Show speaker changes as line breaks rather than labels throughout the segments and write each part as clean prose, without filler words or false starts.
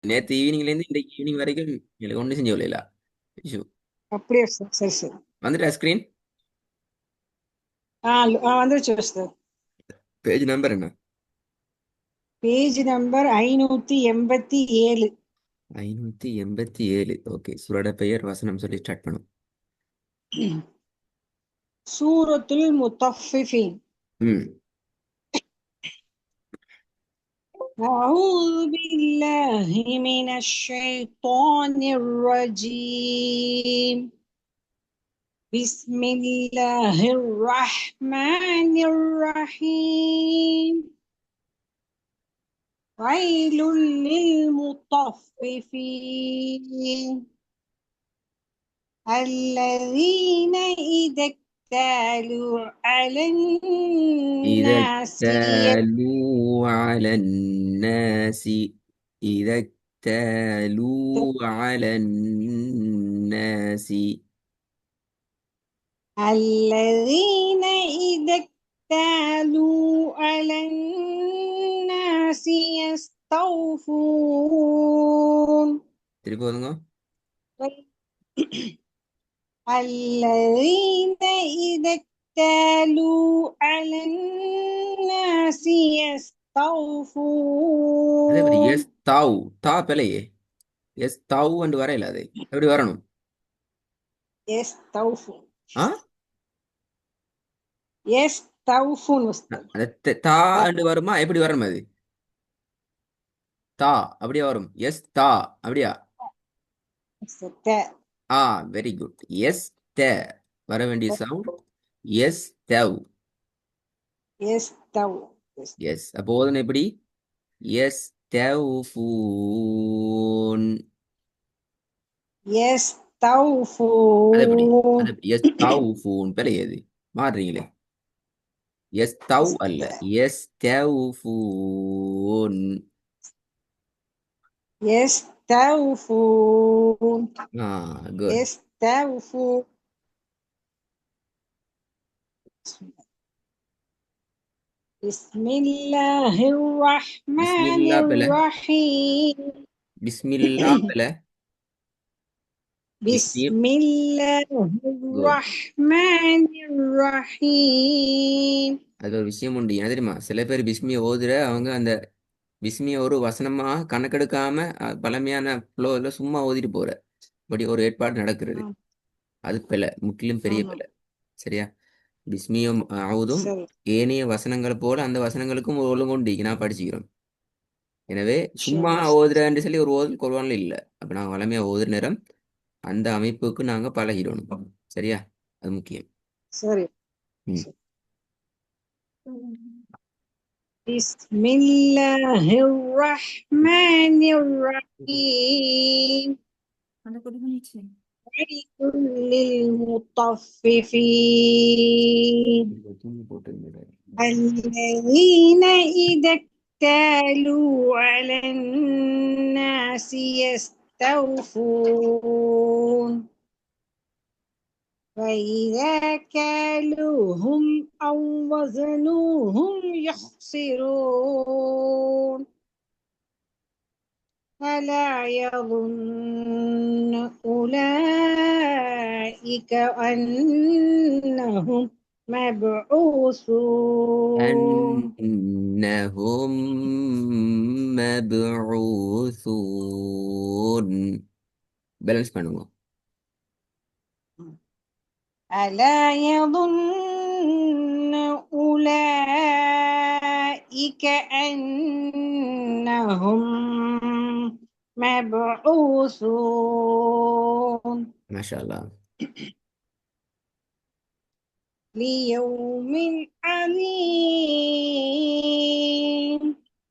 நேற்று ஈவினிங்லேருந்து இன்றைக்கு ஈவினிங் வரைக்கும் எனக்கு ஒன்றும் செஞ்சு கொள்ளல. ஐயோ,
அப்படியே சார், சரி சரி.
வந்துட்டா ஸ்க்ரீன்.
வந்துருச்சு சார்.
பேஜ் நம்பர் என்ன?
Page number 587.
587. ஓகே, சுரட பெயர் வசனம் சொல்லி ஸ்டார்ட் பண்ணும்.
சூரத்துல் முத்தஃபிஃபீன்.
ம்.
أعوذ بالله من الشيطان الرجيم. بسم الله الرحمن الرحيم. ويل للمطففين الذين إذا اكتالوا على
إذا
الناس
اكتالوا على الناس. إذا اكتالوا على الناس.
الذين إذا اكتالوا على الناس يستوفون.
திருப்பி வருங்க.
الذين إذا اكتالوا على الناس
அதே மாதிரி எஸ்
يستوفون.
தாவ் தா பிழையே. எஸ் தாவ் அண்டு வரையில அது எப்படி வரணும்?
يستوفون.
ஆ,
يستوفون أستاذ.
அந்த தா அண்டு வருமா? எப்படி வரணும் அது? தா அப்படியே வரும். எஸ் தா அப்படியா?
أستاذ.
ஆ, வெரி குட். எஸ் த வர வேண்டிய சவுண்ட் எஸ் தவ்.
يستو.
எஸ் அப்போ ஓதுன எப்படி? எஸ் தவ் ஃபூன். அது எப்படி?
يستوفون.
அது எப்படி? எஸ் தவ் ஃபூன் பிழையது. மாறுறீங்களே. எஸ் தவ் அல்ல, எஸ் தவ் ஃபூன்.
يستوفون.
ஆ, குட்.
يستوفون. بسم الله الرحمن
பிஸ்மில்லா பிழை.
الرحيم.
பிஸ்மில்லா பிழை. பிஸ்மி.
بسم الله
குட்.
الرحمن الرحيم.
அது ஒரு விஷயம் உண்டு. என்ன தெரியுமா? சில பேர் பிஸ்மியை ஓதுற அவங்க அந்த பிஸ்மியை ஒரு வசனமா கணக்கெடுக்காம பழமையான ஃப்ளோவில் சும்மா ஓதிட்டு போற இப்படி ஒரு ஏற்பாடு நடக்கிறது. அது பிழை, முற்றிலும் பெரிய
ஆமா.
பிழை. சரியா? பிஸ்மியும் அவுதும்
சரி.
ஏனைய வசனங்கள் போல அந்த வசனங்களுக்கும் ஒரு ஒழுங்குண்டு நான் படிச்சுக்கிறோம். எனவே சும்மா
சரி.
ஓதுறேன்னு சொல்லி ஒரு ஓதல் குர்ஆன்ல இல்லை. அப்போ நாங்கள் வளமையா ஓதுற நேரம் அந்த அமைப்புக்கு நாங்கள் பழகிடணும். சரியா? அது முக்கியம்.
சரி.
ம்.
بسم الله الرحمن الرحيم. ويل للمطففين الذين إذا اكتالوا على الناس يستوفون وإذا كالوهم أو وزنوهم يخسرون. ألا يظن أولئك أنهم مبعوثون.
أنهم مبعوثون. பேலன்ஸ் பண்ணுங்க.
ألا يظن أولئك أنهم مبعوثون
மாஷா அல்லாஹ்.
ليوم عظيم.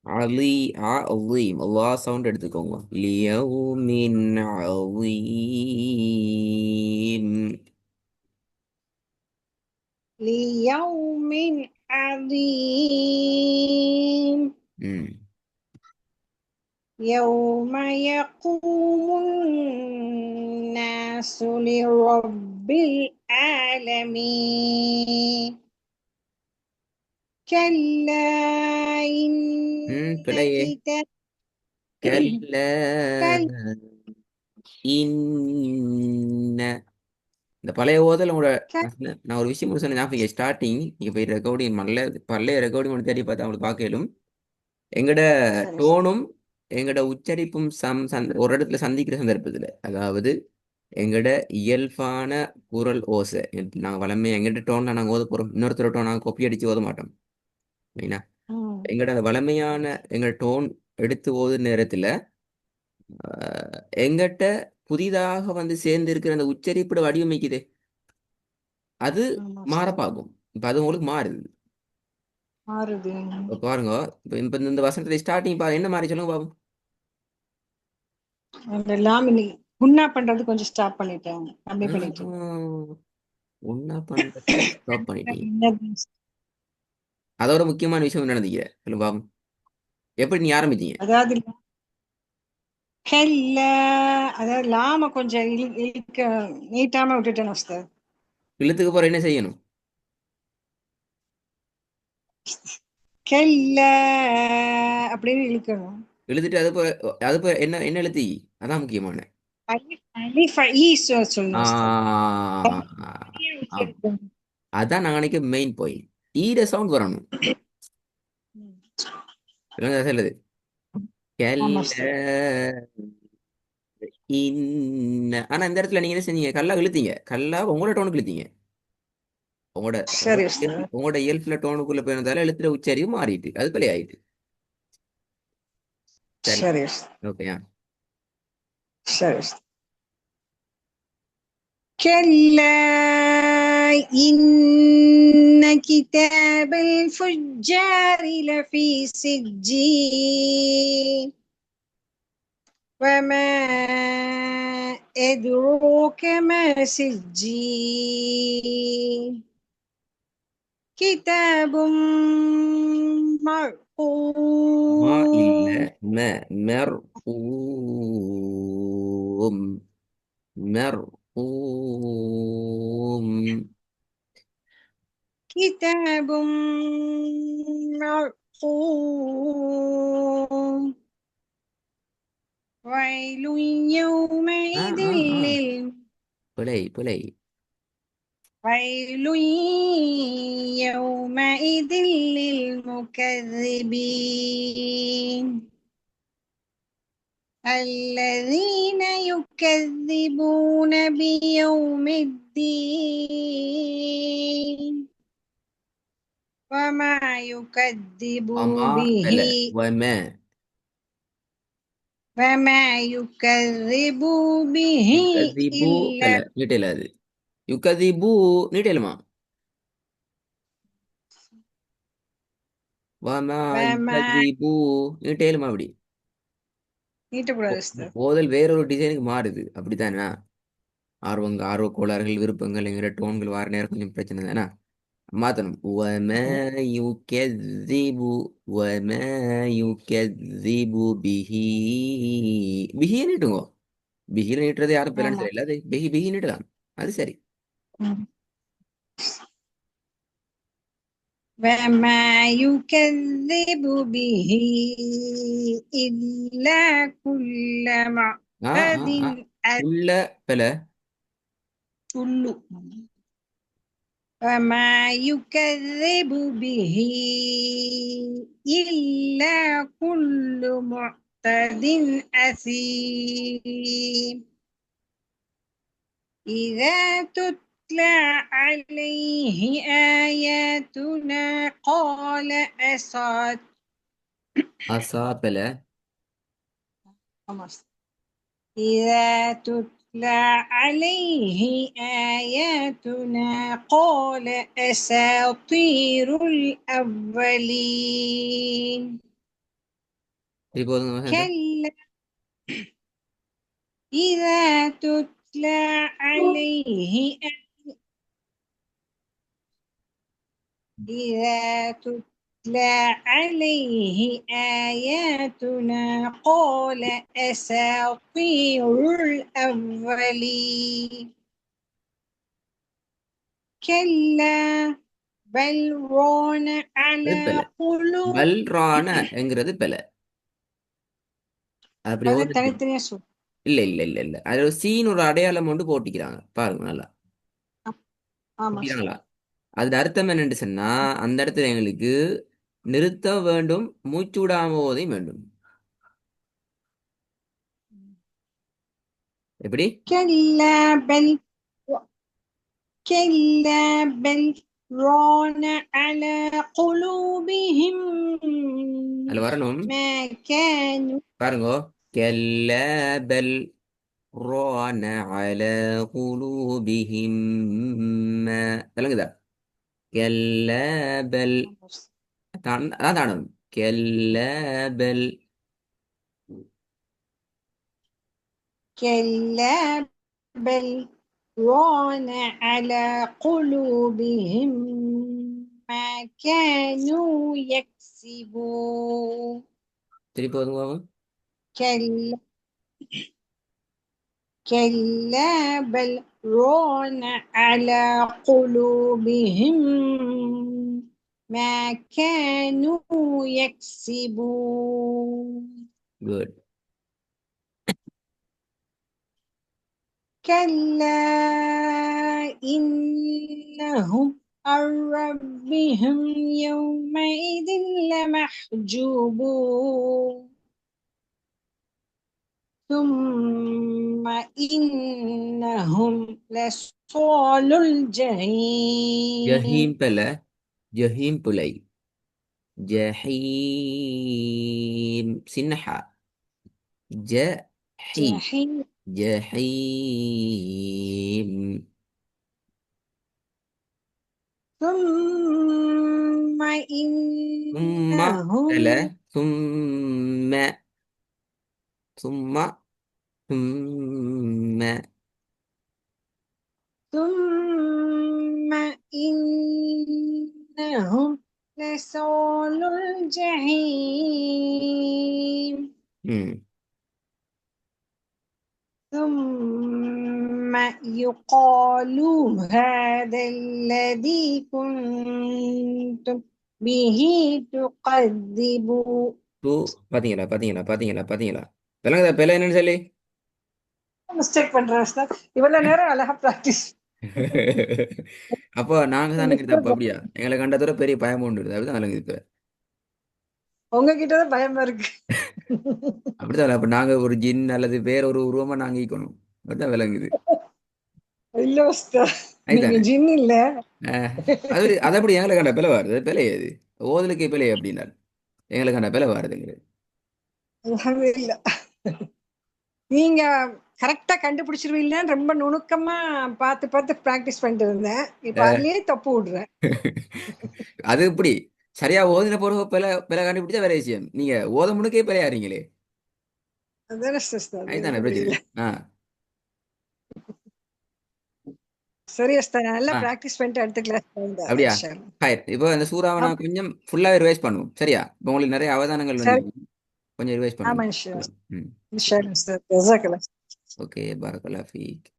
அலி அலீம் அல்லாஹ் சவுண்ட் எடுத்துக்கோங்க. லியௌமின் அலீம்.
ليوم عظيم.
ம்.
يوم يقوم الناس لرب العالمين. كلا إن
பிழையே.
كتاب
கல்ல
كلا
இன்ன இந்த பழைய ஓதல் உங்களோட
كلا
நான் ஒரு விஷயம் சொன்னேன் ஞாபகம் ஸ்டார்டிங் நீங்க போய் ரெக்கார்டிங் பழைய ரெக்கார்டிங் ஒன்று தேடி பார்த்தா அவங்களுக்கு பார்க்கலும் எங்கட
சரி
டோனும் எங்கட உச்சரிப்பும் ஒரு இடத்துல சந்திக்கிற சந்தர்ப்பத்தில் அதாவது எங்கட இயல்பான குரல் ஓசை நாங்கள் வளமை எங்கட டோன்ல நாங்கள் ஓத போகிறோம் இன்னொருத்தர டோன் நாங்கள் கொப்பி அடித்து ஓத மாட்டோம் சரிங்களா
ம்
எங்கட வளமையான எங்கட டோன் எடுத்து ஓது நேரத்தில் எங்கிட்ட புதிதாக வந்து சேர்ந்து இருக்கிற அந்த உச்சரிப்போட வடிவமைக்குதே அது
ஆமா சார்
மாறப்பாகும் இப்போ அது உங்களுக்கு மாறுது
மாறுது
இப்போ பாருங்க இப்போ இந்த வசனத்துல ஸ்டார்டிங் பாருங்க என்ன மாதிரி சொல்லுங்க பாப்போம்
அதெல்லாம் இன்னைக்கு குன்னா பண்றது கொஞ்சம் ஸ்டாப் பண்ணிட்டாங்க கம்மி பண்ணிட்டு
ஒன்னா பண்றத ஸ்டாப் பண்ணிட்டீங்க
என்னது?
அதோட முக்கியமான விஷயம் என்ன நடந்தீங்க சொல்லுங்க பாப்போம் எப்படி நீ ஆரம்பிச்சீங்க
அதாவது கல்ல அதாவது லாம கொஞ்சம் இழுக்க நீட்டாம விட்டுட்டேன் உஸ்தாத்
இழுத்துக்கு போற என்ன செய்யணும்
கல்ல அப்படின்னு இழுக்கணும்
இழுத்துட்டு அது போ என்ன என்ன எழுத்தி அதான் முக்கியமான
அலிஃப் அலிஃப் சொல்லணும் உஸ்தாத்
ஆ,
உச்சரிக்கணும்.
அதான் நான் நினைக்க மெயின் பாயிண்ட் ஈர சவுண்ட் வரணும்
ம்.
இல்லைங்க சொல்லுது
ஆமா
கல்ல
உஸ்தாத்
ஆனா இந்த இடத்துல நீங்க என்ன செஞ்சீங்க கல்லா இழுத்தீங்க கல்லா உங்களோட டோனுக்கு இழுத்தீங்க உங்களோட
சரி உஸ்தாத்
உங்களோட இயல்புல டோனுக்குள்ள போயிருந்தால எழுத்துற உச்சரிவு மாறிட்டு அது பிள்ளை ஆயிட்டு சரி
சரி உஸ்தாத்
ஓகேயா
சரி உஸ்தாத் كلا إن كتاب الفجار لفي سجين وما أدروك ما سجين كتاب
மா இல்ல
مرقوم
ம மெர்கூம் மெர்கூம்
كتاب مرقوم ويل
ஆ
يومئذ
ஆ ஆ
لل
பிழை பிழை
ويل يومئذ للمكذبين الذين يكذبون بيوم الدين وما يكذب
வமா
به
பிழை வம
وما يكذب به
யுகதிபு
إلا
பிழை நீட்டல அது யுகதிபு நீட்டலுமா வமா
وما
யுகதிபு நீட்டலுமா அப்படி
நீட்டக்கூடாது உஸ்தாத்.
ஓதல் வேறொரு டிசைனுக்கு மாறுது அப்படித்தானே ஆர்வ கோளாறுகள் விருப்பங்கள் என்கிற டோன்கள் வார நேரம் கொஞ்சம் பிரச்சனை தானே மாத்தணும் وما يكذب به பிஹியை நீட்டுங்கோ பிஹியில் நீட்டுறது யாரும் பிள்ளை
ஆமா
தெரியல அது பிஹி நீட்டலாம் அது சரி
ம். وما يكذب به إلا كل
ஆ ஆ
معتد
ஆ உள்ள பிள்ளை
أثل وما يكذب به إلا كل معتد أثيم إذا تتلى عليه آياتنا قال
அசா பிள்ளை
إذا تتلى عليه آياتنا قال أساطير الأولين
சரி போதுங்க வசந்த
كلا إذا تتلى عليه إذا تتلى عليه آياتنا قال أساطير الأولين كلا بل ران
அது
على
பிள்ளை
قلوب
பல்ரான என்கிறது பிள்ளை அப்படி
அது
ஓதிட்டு
தனித்தனியா சொல்.
இல்ல இல்ல இல்ல இல்ல அதுல ஒரு சீன் ஒரு அடையாளம் கொண்டு போட்டிக்கிறாங்க பாருங்க நல்லா
ஆமா சார்.
போட்டிக்கிறாங்களா. அதுல அர்த்தம் என்னன்னு சொன்னா அந்த இடத்துல எங்களுக்கு நிறுத்த வேண்டும், மூச்சு விடாம ஓதையும் வேண்டும். எப்படி?
كلا بل كلا بل ران على قلوبهم
அதுல வரணும்
ما كانوا.
பாருங்க. கெல்லபல் ரான அல குலூபிஹிம் விளங்குதா? கெல்லபல் அதான் தானும் கெல்லபல்.
كلا بل ران على قلوبهم ما كانوا يكسبون.
திருப்பி ஒதுங்க.
كلا كلا بل ران على قلوبهم ما كانوا يكسبون.
குட்.
كلا إنهم عن ربهم يومئذ لمحجوبون ثم إنهم لصال
ஜஹீம்
الجحيم.
பல ஜஹீம் புலை ஜஹீம் சின்னஹா ஜஹீ
جحيم
ஜஹீம்.
ثم
சும்மா பல
إنهم
சும்ம சும்மா சும்ம.
ثم إنهم لصال الجحيم.
ம்.
ثم يقال هذا الذي كنتم به تكذبون.
டூ. பாத்தீங்களா பாத்தீங்களா பாத்தீங்களா பாத்தீங்களா? விளங்குதா பிள்ளை என்னன்னு சொல்லி?
மிஸ்டேக் பண்றேன் சார். இவ்வளவு நேரம் அழகா பிராக்டிஸ்.
அப்போ நாங்க தான் நினைக்கிறது தப்பு அப்படியா? எங்களை கண்டதோட பெரிய பயம் உண்டு அப்படிதான் விளங்குது இப்ப.
உங்ககிட்டதான் பயமா இருக்கு.
அப்படித்தான் அப்ப நாங்க ஒரு ஜின் அல்லது வேற ஒரு உருவமா நாங்க ஈக்கணும். அப்படிதான் விளங்குது.
இல்ல உஸ்தாத், நீங்க
அதுதானே.
ஜின் இல்ல.
அஹ், அது அப்படி எங்களை கண்ட பிள்ளை வருது பிள்ளை அது ஓதலுக்கு பிள்ளை அப்படின்னா எங்களை கண்ட பிள்ளை வருதுங்கிறது.
இல்ல, நீங்க கரெக்டா கண்டுபிடிச்சிருவீங்கன்னு ரொம்ப நுணுக்கமா பார்த்து பார்த்து பிராக்டிஸ் பண்ணிட்டு இருந்தேன். இப்ப அதுலயே தப்பு விடுறேன்.
அது இப்படி சரியா ஓதின பிறகு பிள்ளை பிள்ளை கண்டுபிடிச்சா வேற விஷயம். நீங்க ஓத முழுக்கே பிள்ளையாறீங்களே.
அதானே சிஸ்டர்,
அதுதானே பிரச்சனை.
புரியல.
ஆ
சரி சிஸ்டர், நல்லா
ஆ
பிராக்டிஸ் பண்ணிட்டு அடுத்த கிளாஸ்
அப்படியா?
இன்ஷா அல்லாஹ்.
ஹாய் இப்போ இந்த சூறாவை நான் கொஞ்சம் ஃபுல்லாக ரிவைஸ் பண்ணுவோம் சரியா? இப்போ உங்களுக்கு நிறைய அவதானங்கள் வந்து
சரி.
கொஞ்சம் ரிவைஸ்
ஆமா
பண்ணுவோம்.
இன்ஷா
ம்.
இன்ஷா அல்லாஹ். ஜஸாக்கல்லாஹ்.
ஓகே பாரக்கல்லா ஃபீக்.